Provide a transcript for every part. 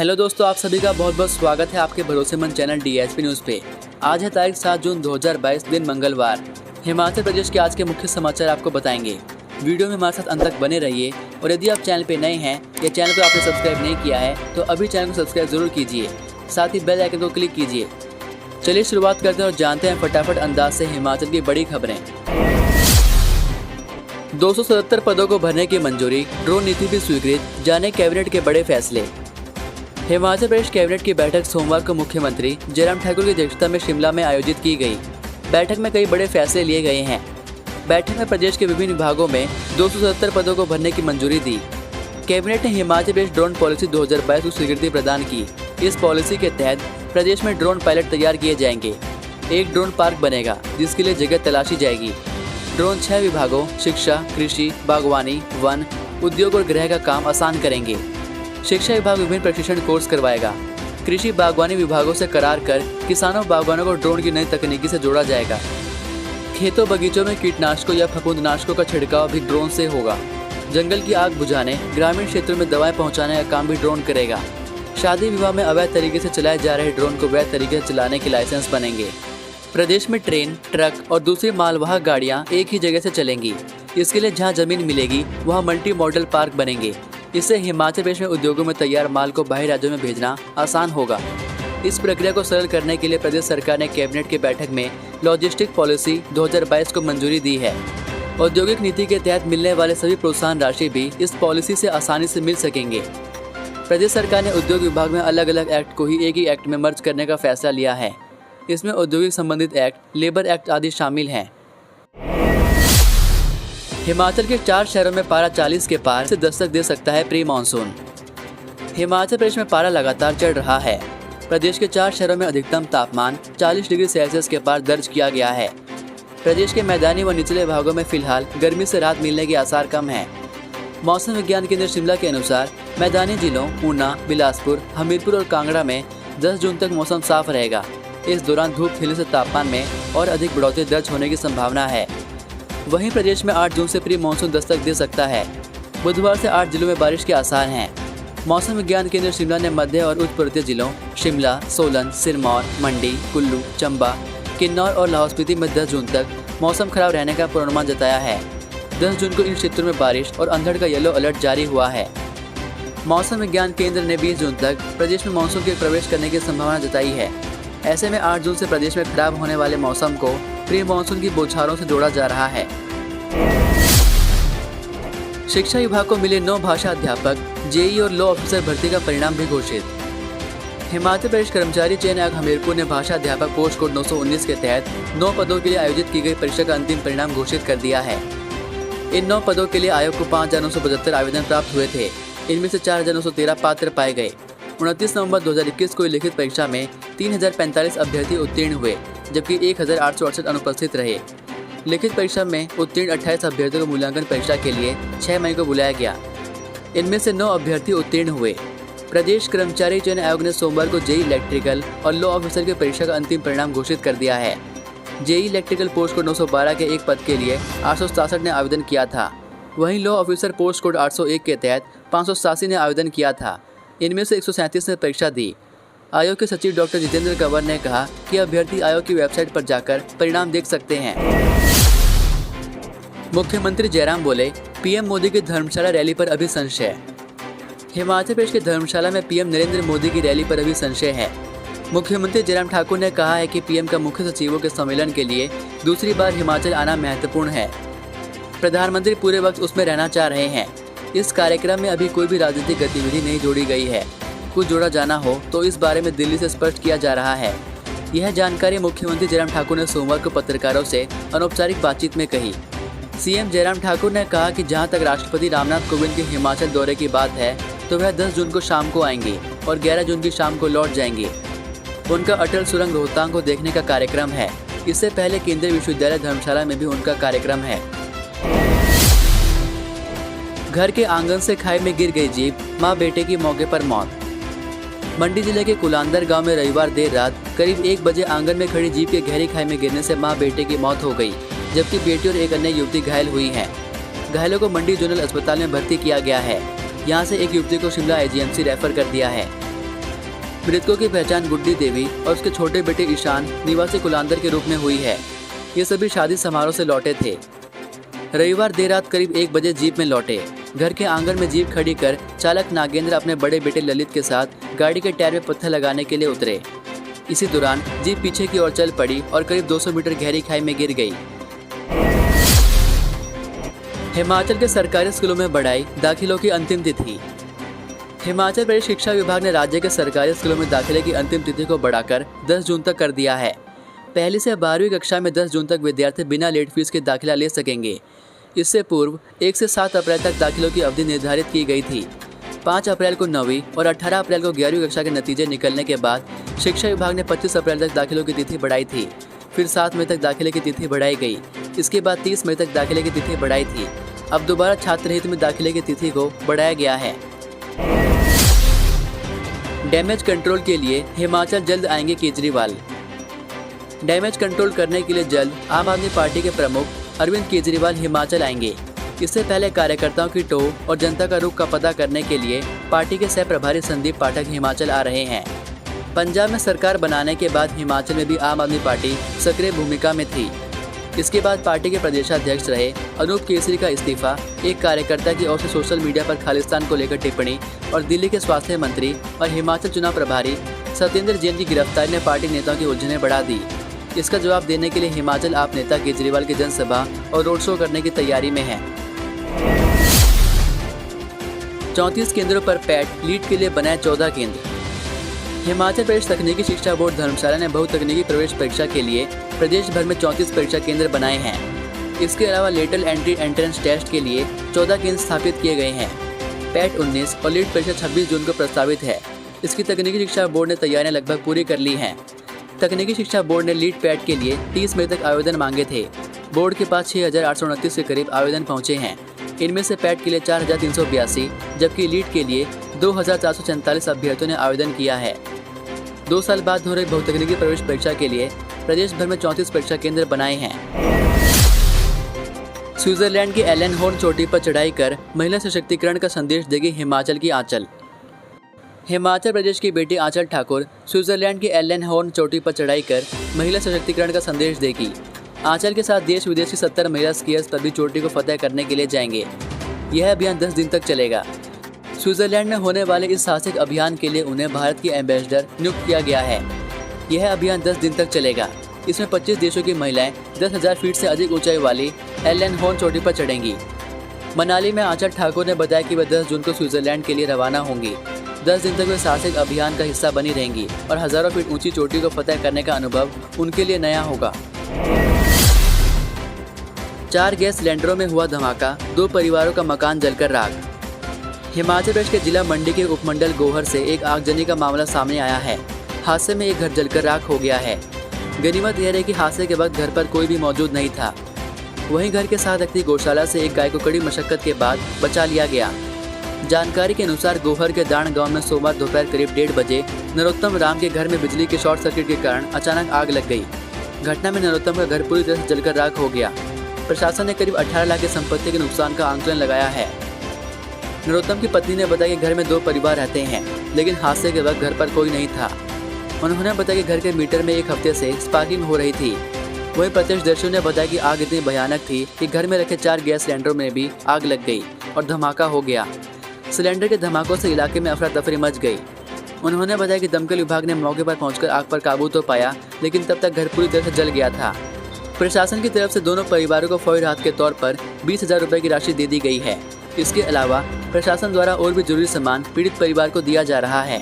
Hello दोस्तों, आप सभी का बहुत बहुत स्वागत है आपके भरोसेमंद चैनल डीएसपी न्यूज़ पे। आज है तारीख 7 जून 2022, दिन मंगलवार। हिमाचल प्रदेश के आज के मुख्य समाचार आपको बताएंगे। वीडियो में हमारे साथ अंत तक बने रहिए और यदि आप चैनल पे नए हैं या चैनल को आपने सब्सक्राइब नहीं किया है तो अभी चैनल को सब्सक्राइब जरूर कीजिए, साथ ही बेल आइकन को क्लिक कीजिए। चलिए शुरुआत करते हैं और जानते हैं फटाफट अंदाज से हिमाचल की बड़ी खबरें। 277 पदों को भरने की मंजूरी, ड्रोन नीति भी स्वीकृत, जाने कैबिनेट के बड़े फैसले। हिमाचल प्रदेश कैबिनेट की बैठक सोमवार को मुख्यमंत्री जयराम ठाकुर की अध्यक्षता में शिमला में आयोजित की गई। बैठक में कई बड़े फैसले लिए गए हैं। बैठक में प्रदेश के विभिन्न विभागों में 277 पदों को भरने की मंजूरी दी। कैबिनेट ने हिमाचल प्रदेश ड्रोन पॉलिसी 2022 को स्वीकृति प्रदान की। इस पॉलिसी के तहत प्रदेश में ड्रोन पायलट तैयार किए जाएंगे। एक ड्रोन पार्क बनेगा जिसके लिए जगह तलाशी जाएगी। ड्रोन 6 विभागों शिक्षा, कृषि, बागवानी, वन, उद्योग और गृह का काम आसान करेंगे। शिक्षा विभाग विभिन्न प्रशिक्षण कोर्स करवाएगा। कृषि बागवानी विभागों से करार कर किसानों बागवानों को ड्रोन की नई तकनीकी से जोड़ा जाएगा। खेतों बगीचों में कीटनाशकों या फफूंदनाशकों का छिड़काव भी ड्रोन से होगा। जंगल की आग बुझाने, ग्रामीण क्षेत्रों में दवाएं पहुंचाने का काम भी ड्रोन करेगा। शादी विवाह में अवैध तरीके से चलाए जा रहे ड्रोन को वैध तरीके से चलाने के लाइसेंस बनेंगे। प्रदेश में ट्रेन, ट्रक और दूसरी मालवाहक गाड़ियाँ एक ही जगह से चलेंगी। इसके लिए जहाँ जमीन मिलेगी वहाँ मल्टी मॉडल पार्क बनेंगे। इससे हिमाचल प्रदेश में उद्योगों में तैयार माल को बाहरी राज्यों में भेजना आसान होगा। इस प्रक्रिया को सरल करने के लिए प्रदेश सरकार ने कैबिनेट की बैठक में लॉजिस्टिक पॉलिसी 2022 को मंजूरी दी है। औद्योगिक नीति के तहत मिलने वाले सभी प्रोत्साहन राशि भी इस पॉलिसी से आसानी से मिल सकेंगे। प्रदेश सरकार ने उद्योग विभाग में अलग अलग एक्ट को ही एक ही एक्ट में मर्ज करने का फैसला लिया है। इसमें औद्योगिक संबंधित एक्ट, लेबर एक्ट आदि शामिल हैं। हिमाचल के 4 शहरों में पारा 40 के पार से दस्तक दे सकता है प्री मानसून। हिमाचल प्रदेश में पारा लगातार चढ़ रहा है। प्रदेश के 4 शहरों में अधिकतम तापमान 40 डिग्री सेल्सियस के पार दर्ज किया गया है। प्रदेश के मैदानी व निचले भागों में फिलहाल गर्मी से राहत मिलने के आसार कम हैं। मौसम विज्ञान केंद्र शिमला के अनुसार मैदानी जिलों ऊना, बिलासपुर, हमीरपुर और कांगड़ा में 10 जून तक मौसम साफ रहेगा। इस दौरान धूप खिलने से तापमान में और अधिक बढ़ोतरी दर्ज होने की संभावना है। वहीं प्रदेश में 8 जून से प्री मानसून दस्तक दे सकता है। बुधवार से 8 जिलों में बारिश के आसार हैं। मौसम विज्ञान केंद्र शिमला ने मध्य और उच्च पर्वतीय जिलों शिमला, सोलन, सिरमौर, मंडी, कुल्लू, चंबा, किन्नौर और लाहौल स्पीति में 10 जून तक मौसम खराब रहने का पूर्वानुमान जताया है। 10 जून को इन क्षेत्रों में बारिश और अंधड़ का येलो अलर्ट जारी हुआ है। मौसम विज्ञान केंद्र ने 20 जून तक प्रदेश में मानसून के प्रवेश करने की संभावना जताई है। ऐसे में 8 जून से प्रदेश में खराब होने वाले मौसम को प्री मानसून की बौछारों से जोड़ा जा रहा है। शिक्षा विभाग को मिले 9 भाषा अध्यापक, जेई और लॉ ऑफिसर भर्ती का परिणाम भी घोषित। हिमाचल प्रदेश कर्मचारी चयन आयोग हमीरपुर ने भाषा अध्यापक पोस्ट कोड 919 के तहत 9 पदों के लिए आयोजित की गई परीक्षा का अंतिम परिणाम घोषित कर दिया है। इन 9 पदों के लिए आयोग को 5,975 आवेदन प्राप्त हुए थे। इनमें से 4,913 पात्र पाए गए। 29 नवंबर 2021 को लिखित परीक्षा में 3,045 अभ्यर्थी उत्तीर्ण हुए, जबकि 1,868 अनुपस्थित रहे। लिखित परीक्षा में उत्तीर्ण 28 अभ्यर्थियों को मूल्यांकन परीक्षा के लिए 6 मई को बुलाया गया। इनमें से 9 अभ्यर्थी उत्तीर्ण हुए। प्रदेश कर्मचारी चयन आयोग ने सोमवार को जेई इलेक्ट्रिकल और लॉ ऑफिसर की परीक्षा का अंतिम परिणाम घोषित कर दिया है। जेई इलेक्ट्रिकल पोस्ट कोड 912 के एक पद के लिए 867 ने आवेदन किया था। वहीं लॉ ऑफिसर पोस्ट कोड 801 के तहत 587 ने आवेदन किया था। इनमें से 137 ने परीक्षा दी। आयोग के सचिव डॉक्टर जितेंद्र कंवर ने कहा कि अभ्यर्थी आयोग की वेबसाइट पर जाकर परिणाम देख सकते हैं। मुख्यमंत्री जयराम बोले, पीएम मोदी की धर्मशाला रैली पर अभी संशय। हिमाचल प्रदेश के धर्मशाला में पीएम नरेंद्र मोदी की रैली पर अभी संशय है। मुख्यमंत्री जयराम ठाकुर ने कहा है कि पीएम का मुख्य सचिवों के सम्मेलन के लिए दूसरी बार हिमाचल आना महत्वपूर्ण है। प्रधानमंत्री पूरे वक्त उसमें रहना चाह रहे हैं। इस कार्यक्रम में अभी कोई भी राजनीतिक गतिविधि नहीं जोड़ी गई है। कुछ जोड़ा जाना हो तो इस बारे में दिल्ली से स्पष्ट किया जा रहा है। यह जानकारी मुख्यमंत्री जयराम ठाकुर ने सोमवार को पत्रकारों से अनौपचारिक बातचीत में कही। सीएम जयराम ठाकुर ने कहा कि जहां तक राष्ट्रपति रामनाथ कोविंद के हिमाचल दौरे की बात है तो वह 10 जून को शाम को आएंगे और 11 जून की शाम को लौट जाएंगे। उनका अटल सुरंग रोहतांग को देखने का कार्यक्रम है। इससे पहले केंद्रीय विश्वविद्यालय धर्मशाला में भी उनका कार्यक्रम है। घर के आंगन से खाई में गिर गई जीप, मां बेटे की मौके पर मौत। मंडी जिले के कुलांदर गांव में रविवार देर रात करीब 1 बजे आंगन में खड़ी जीप के गहरी खाई में गिरने से मां बेटे की मौत हो गई, जबकि बेटी और एक अन्य युवती घायल हुई हैं। घायलों को मंडी जोनल अस्पताल में भर्ती किया गया है। यहां से एक युवती को शिमला आईजीएमसी रेफर कर दिया है। मृतकों की पहचान गुड्डी देवी और उसके छोटे बेटे ईशान निवासी कुलांदर के रूप में हुई है। ये सभी शादी समारोह से लौटे थे। रविवार देर रात करीब 1 बजे जीप में लौटे। घर के आंगन में जीप खड़ी कर चालक नागेंद्र अपने बड़े बेटे ललित के साथ गाड़ी के टायर में पत्थर लगाने के लिए उतरे। इसी दौरान जीप पीछे की ओर चल पड़ी और करीब 200 मीटर गहरी खाई में गिर गई। हिमाचल के सरकारी स्कूलों में बढ़ाई दाखिलों की अंतिम तिथि। हिमाचल प्रदेश शिक्षा विभाग ने राज्य के सरकारी स्कूलों में दाखिले की अंतिम तिथि को बढ़ाकर 10 जून तक कर दिया है। पहली से 12वीं कक्षा में 10 जून तक विद्यार्थी बिना लेट फीस के दाखिला ले सकेंगे। इससे पूर्व 1 से 7 अप्रैल तक दाखिलों की अवधि निर्धारित की गई थी। 5 अप्रैल को 9वीं और 18 अप्रैल को 11वीं कक्षा के नतीजे निकलने के बाद शिक्षा विभाग ने 25 अप्रैल तक दाखिलों की तिथि बढ़ाई थी। फिर 7 मई तक दाखिले की तिथि बढ़ाई गई। इसके बाद 30 मई तक दाखिले की तिथि बढ़ाई थी। अब दोबारा छात्र हित में दाखिले की तिथि को बढ़ाया गया है। डैमेज कंट्रोल के लिए हिमाचल जल्द आएंगे केजरीवाल। डैमेज कंट्रोल करने के लिए जल्द आम आदमी पार्टी के प्रमुख अरविंद केजरीवाल हिमाचल आएंगे। इससे पहले कार्यकर्ताओं की टोह और जनता का रुख का पता करने के लिए पार्टी के सह प्रभारी संदीप पाठक हिमाचल आ रहे हैं। पंजाब में सरकार बनाने के बाद हिमाचल में भी आम आदमी पार्टी सक्रिय भूमिका में थी। इसके बाद पार्टी के प्रदेशाध्यक्ष रहे अनूप केसरी का इस्तीफा, एक कार्यकर्ता की ओर से सोशल मीडिया पर खालिस्तान को लेकर टिप्पणी और दिल्ली के स्वास्थ्य मंत्री और हिमाचल चुनाव प्रभारी सत्येंद्र जैन की गिरफ्तारी ने पार्टी नेताओं की उलझनें बढ़ा दी। इसका जवाब देने के लिए हिमाचल आप नेता केजरीवाल की जनसभा और रोड शो करने की तैयारी में है। 34 केंद्रों पर पैट लीड के लिए बनाए 14 केंद्र। हिमाचल प्रदेश तकनीकी शिक्षा बोर्ड धर्मशाला ने बहुतकनीकी प्रवेश परीक्षा के लिए प्रदेश भर में 34 परीक्षा केंद्र बनाए हैं। इसके अलावा लेटरल एंट्री एंट्रेंस टेस्ट के लिए 14 केंद्र स्थापित किए गए हैं। पैट 19 और लीड परीक्षा 26 जून को प्रस्तावित है। इसकी तकनीकी शिक्षा बोर्ड ने तैयारियां लगभग पूरी कर ली हैं। तकनीकी शिक्षा बोर्ड ने लीड पैट के लिए 30 मई तक आवेदन मांगे थे। बोर्ड के पास 6,829 के करीब आवेदन पहुंचे हैं। इनमें से पैट के लिए 4,382 जबकि लीड के लिए 2,444 अभ्यर्थियों ने आवेदन किया है। 2 साल बाद हो रही बहुतकनीकी प्रवेश परीक्षा के लिए प्रदेश भर में 34 परीक्षा केंद्र बनाए हैं। स्विट्जरलैंड की एलन हॉर्न चोटी पर चढ़ाई कर महिला सशक्तिकरण का संदेश देगी हिमाचल की आंचल। हिमाचल प्रदेश की बेटी आंचल ठाकुर स्विट्जरलैंड की एलन हॉर्न चोटी पर चढ़ाई कर महिला सशक्तिकरण का संदेश देगी। आंचल के साथ देश विदेश की 70 महिला स्कीयर्स पर भी चोटी को फतेह करने के लिए जाएंगे। यह अभियान 10 दिन तक चलेगा। स्विट्जरलैंड में होने वाले इस साहसिक अभियान के लिए उन्हें भारत की एम्बेसडर नियुक्त किया गया है। यह अभियान 10 दिन तक चलेगा। इसमें 25 देशों की महिलाएं 10,000 फीट से अधिक ऊंचाई वाली एलन हॉर्न चोटी पर चढ़ेंगी। मनाली में आंचल ठाकुर ने बताया कि वे 10 जून को स्विट्जरलैंड के लिए रवाना होंगी। 10 दिन तक वे साहसिक अभियान का हिस्सा बनी रहेंगी और हजारों फीट ऊंची चोटी को फतेह करने का अनुभव उनके लिए नया होगा। 4 गैस सिलेंडरों में हुआ धमाका, 2 परिवारों का मकान जलकर राख। हिमाचल प्रदेश के जिला मंडी के उपमंडल गोहर से एक आगजनी का मामला सामने आया है। हादसे में एक घर जलकर राख हो गया है। गनीमत यह है कि हादसे के वक्त घर पर कोई भी मौजूद नहीं था। वहीं घर के साथ रखती गौशाला से एक गाय को कड़ी मशक्कत के बाद बचा लिया गया। जानकारी के अनुसार गोहर के दाण गांव में सोमवार दोपहर करीब 1:30 बजे नरोत्तम राम के घर में बिजली के शॉर्ट सर्किट के कारण अचानक आग लग गई। घटना में नरोत्तम का घर पूरी तरह से जलकर राख हो गया। प्रशासन ने करीब 18 लाख की संपत्ति के नुकसान का आंकलन लगाया है। नरोत्तम की पत्नी ने बताया कि घर में 2 परिवार रहते हैं, लेकिन हादसे के वक्त घर पर कोई नहीं था। उन्होंने बताया कि घर के मीटर में 1 हफ्ते से स्पार्किंग हो रही थी। वहीं प्रत्यक्षदर्शियों ने बताया कि आग इतनी भयानक थी कि घर में रखे 4 गैस सिलेंडरों में भी आग लग गई और धमाका हो गया। सिलेंडर के धमाकों से इलाके में अफरा तफरी मच गई। उन्होंने बताया कि दमकल विभाग ने मौके पर पहुंचकर आग पर काबू तो पाया, लेकिन तब तक घर पूरी तरह से जल गया था। प्रशासन की तरफ से दोनों परिवारों को फौरी राहत के तौर पर 20,000 रुपये की राशि दे दी गई है। इसके अलावा प्रशासन द्वारा और भी जरूरी सामान पीड़ित परिवार को दिया जा रहा है।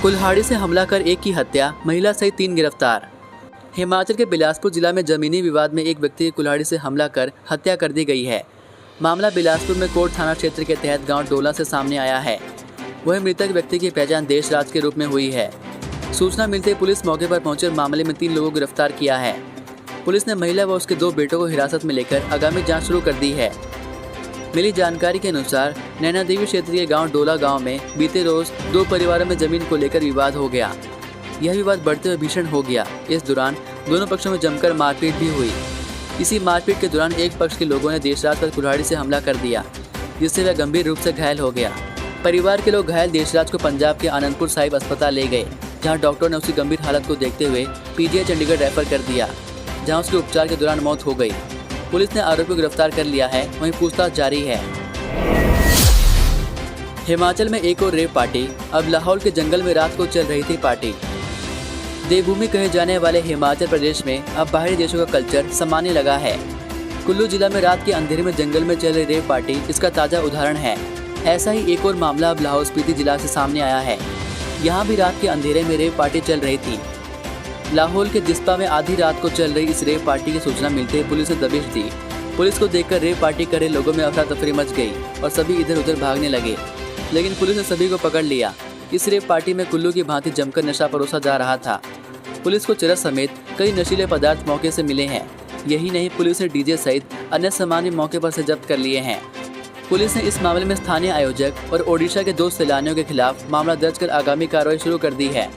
कुल्हाड़ी से हमला कर एक की हत्या, महिला सहित 3 गिरफ्तार। हिमाचल के बिलासपुर जिला में जमीनी विवाद में एक व्यक्ति की कुल्हाड़ी से हमला कर हत्या कर दी गई है। मामला बिलासपुर में कोट थाना क्षेत्र के तहत गांव डोला से सामने आया है। वह मृतक व्यक्ति की पहचान देशराज के रूप में हुई है। सूचना मिलते ही पुलिस मौके पर पहुंचे और मामले में 3 लोगों को गिरफ्तार किया है। पुलिस ने महिला व उसके 2 बेटों को हिरासत में लेकर आगामी जांच शुरू कर दी है। मिली जानकारी के अनुसार नैना देवी क्षेत्र के गांव डोला गांव में बीते रोज 2 परिवारों में जमीन को लेकर विवाद हो गया। यह विवाद बढ़ते हुए भीषण हो गया। इस दौरान दोनों पक्षों में जमकर मारपीट भी हुई। इसी मारपीट के दौरान एक पक्ष के लोगों ने देशराज पर कुल्हाड़ी से हमला कर दिया, जिससे वह गंभीर रूप से घायल हो गया। परिवार के लोग घायल देशराज को पंजाब के आनंदपुर साहिब अस्पताल ले गए, जहां डॉक्टर ने उसकी गंभीर हालत को देखते हुए पीजीआई चंडीगढ़ रेफर कर दिया, जहां उसके उपचार के दौरान मौत हो गई। पुलिस ने आरोपी को गिरफ्तार कर लिया है, वहीं पूछताछ जारी है। हिमाचल में एक और रेव पार्टी। अब लाहौल के जंगल में रात को चल रही थी पार्टी। देवभूमि कहे जाने वाले हिमाचल प्रदेश में अब बाहरी देशों का कल्चर समाने लगा है। कुल्लू जिला में रात के अंधेरे में जंगल में चल रही रेव पार्टी इसका ताज़ा उदाहरण है। ऐसा ही एक और मामला अब लाहौल स्पीति जिला से सामने आया है। यहाँ भी रात के अंधेरे में रेव पार्टी चल रही थी। लाहौल के जिस्पा में आधी रात को चल रही इस रेव पार्टी की सूचना मिलते ही पुलिस ने दबिश दी। पुलिस को देखकर रेव पार्टी कर रहे लोगों में अफरा तफरी मच गई और सभी इधर उधर भागने लगे, लेकिन पुलिस ने सभी को पकड़ लिया। इस रेव पार्टी में कुल्लू की भांति जमकर नशा परोसा जा रहा था। पुलिस को चरस समेत कई नशीले पदार्थ मौके से मिले हैं। यही नहीं, पुलिस ने डीजे सहित अन्य सामान मौके पर से जब्त कर लिए हैं। पुलिस ने इस मामले में स्थानीय आयोजक और ओडिशा के 2 सैलानियों के खिलाफ मामला दर्ज कर आगामी कार्रवाई शुरू कर दी है।